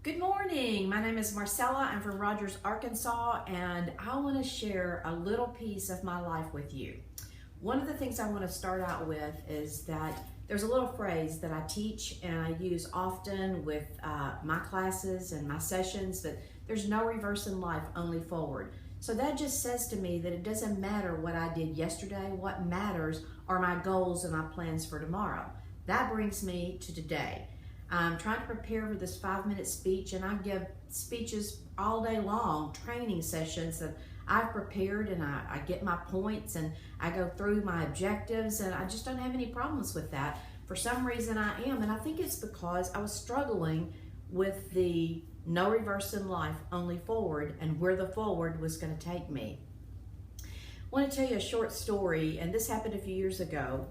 Good morning. My name is Marcella. I'm from Rogers, Arkansas, and I want to share a little piece of my life with you. One of the things I want to start out with is that there's a little phrase that I teach and I use often with my classes and my sessions, that there's no reverse in life, only forward. So that just says to me that it doesn't matter what I did yesterday. What matters are my goals and my plans for tomorrow. That brings me to today. I'm trying to prepare for this 5-minute speech, and I give speeches all day long, training sessions that I've prepared, and I get my points and I go through my objectives, and I just don't have any problems with that. For some reason I am, and I think it's because I was struggling with the no reverse in life, only forward, and where the forward was going to take me. I want to tell you a short story, and this happened a few years ago.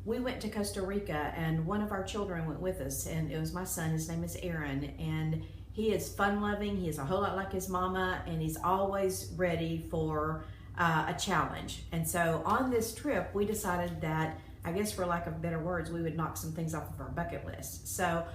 We went to Costa Rica, and one of our children went with us, and it was my son. His name is Aaron, and he is fun-loving. He is a whole lot like his mama, and he's always ready for a challenge. And so on this trip, we decided that, I guess for lack of better words, we would knock some things off of our bucket list. So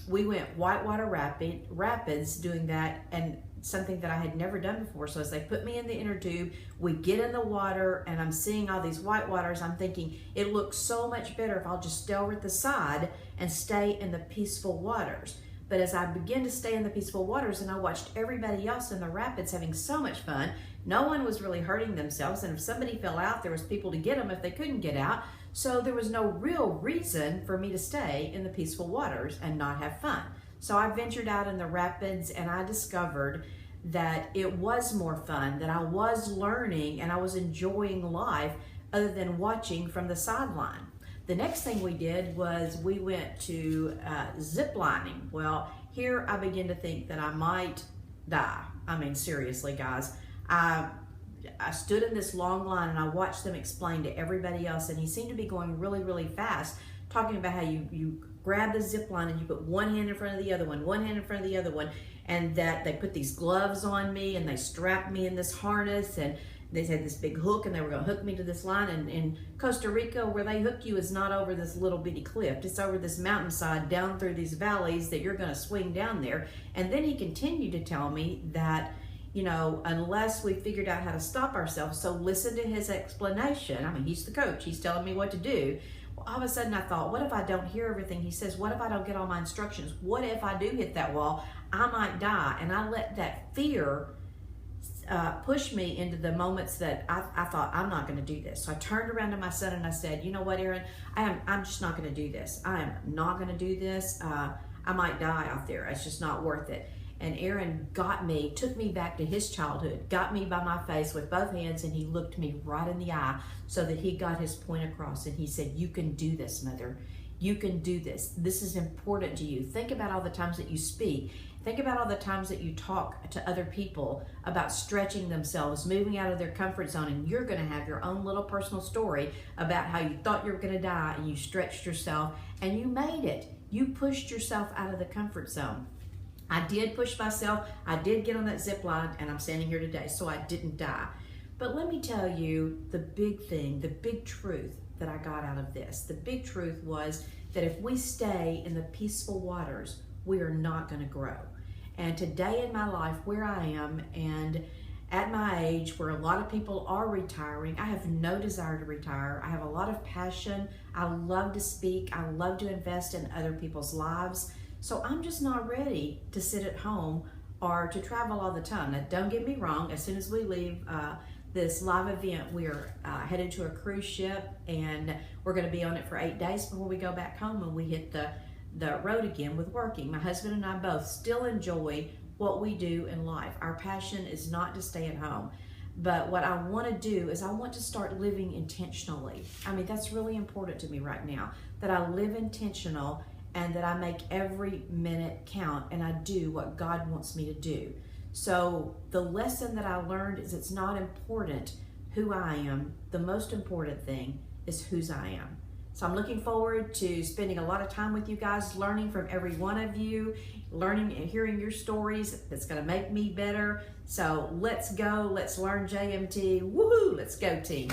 we went whitewater rapids doing that, and something that I had never done before. So as they put me in the inner tube, we get in the water, and I'm seeing all these white waters. I'm thinking it looks so much better if I'll just stay over at the side and stay in the peaceful waters. But as I begin to stay in the peaceful waters, and I watched everybody else in the rapids having so much fun, no one was really hurting themselves, and if somebody fell out, there was people to get them if they couldn't get out. So there was no real reason for me to stay in the peaceful waters and not have fun. So I ventured out in the rapids, and I discovered that it was more fun, that I was learning and I was enjoying life other than watching from the sideline. The next thing we did was we went to zip lining. Well, here I began to think that I might die. I mean, seriously, guys. I stood in this long line and I watched them explain to everybody else, and he seemed to be going really, really fast, talking about how you grab the zip line and you put one hand in front of the other one hand in front of the other one, and that they put these gloves on me and they strapped me in this harness, and they had this big hook and they were going to hook me to this line. And in Costa Rica, where they hook you is not over this little bitty cliff. It's over this mountainside down through these valleys that you're going to swing down there. And then he continued to tell me that, you know, unless we figured out how to stop ourselves, so listen to his explanation. I mean, he's the coach. He's telling me what to do. Well, all of a sudden I thought, what if I don't hear everything he says? What if I don't get all my instructions? What if I do hit that wall? I might die. And I let that fear push me into the moments that I thought, I'm not going to do this. So I turned around to my son and I said, you know what, Aaron, I'm just not going to do this. I am not going to do this. I might die out there. It's just not worth it. And Aaron got me, took me back to his childhood, got me by my face with both hands, and he looked me right in the eye so that he got his point across. And he said, you can do this, mother. You can do this. This is important to you. Think about all the times that you speak. Think about all the times that you talk to other people about stretching themselves, moving out of their comfort zone, and you're going to have your own little personal story about how you thought you were going to die and you stretched yourself and you made it. You pushed yourself out of the comfort zone. I did push myself. I did get on that zip line, and I'm standing here today, so I didn't die. But let me tell you the big thing, the big truth that I got out of this. The big truth was that if we stay in the peaceful waters, we are not going to grow. And today in my life, where I am, and at my age, where a lot of people are retiring, I have no desire to retire. I have a lot of passion. I love to speak. I love to invest in other people's lives. So I'm just not ready to sit at home or to travel all the time. Now, don't get me wrong. As soon as we leave this live event, we're headed to a cruise ship, and we're going to be on it for 8 days before we go back home and we hit the road again with working. My husband and I both still enjoy what we do in life. Our passion is not to stay at home. But what I want to do is I want to start living intentionally. I mean, that's really important to me right now, that I live intentional and that I make every minute count and I do what God wants me to do. So the lesson that I learned is it's not important who I am. The most important thing is whose I am. So I'm looking forward to spending a lot of time with you guys, learning from every one of you, learning and hearing your stories. That's going to make me better. So let's go. Let's learn JMT. Woohoo! Let's go, team.